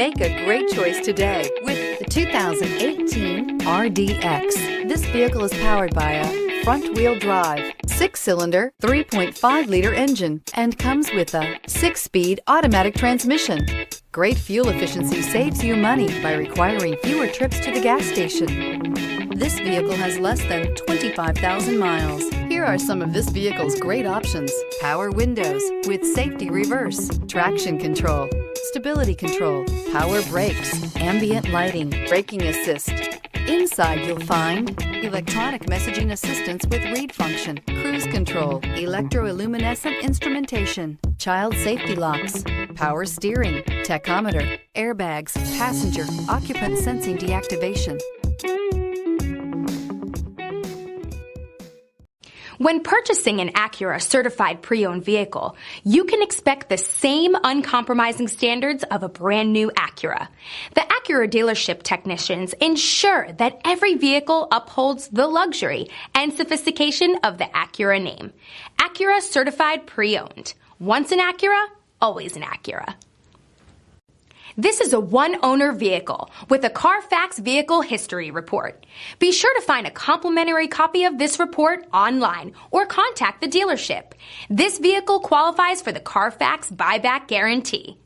Make a great choice today with the 2018 RDX. This vehicle is powered by a front-wheel drive, 6-cylinder, 3.5-liter engine, and comes with a 6-speed automatic transmission. Great fuel efficiency saves you money by requiring fewer trips to the gas station. This vehicle has less than 25,000 miles. Here are some of this vehicle's great options: power windows with safety reverse, traction control, stability control, power brakes, ambient lighting, braking assist. Inside you'll find electronic messaging assistance with read function, cruise control, electroluminescent instrumentation, child safety locks, power steering, tachometer, airbags, passenger, occupant sensing deactivation. When purchasing an Acura certified pre-owned vehicle, you can expect the same uncompromising standards of a brand new Acura. The Acura dealership technicians ensure that every vehicle upholds the luxury and sophistication of the Acura name. Acura certified pre-owned. Once an Acura, always an Acura. This is a one-owner vehicle with a Carfax Vehicle History Report. Be sure to find a complimentary copy of this report online or contact the dealership. This vehicle qualifies for the Carfax Buyback Guarantee.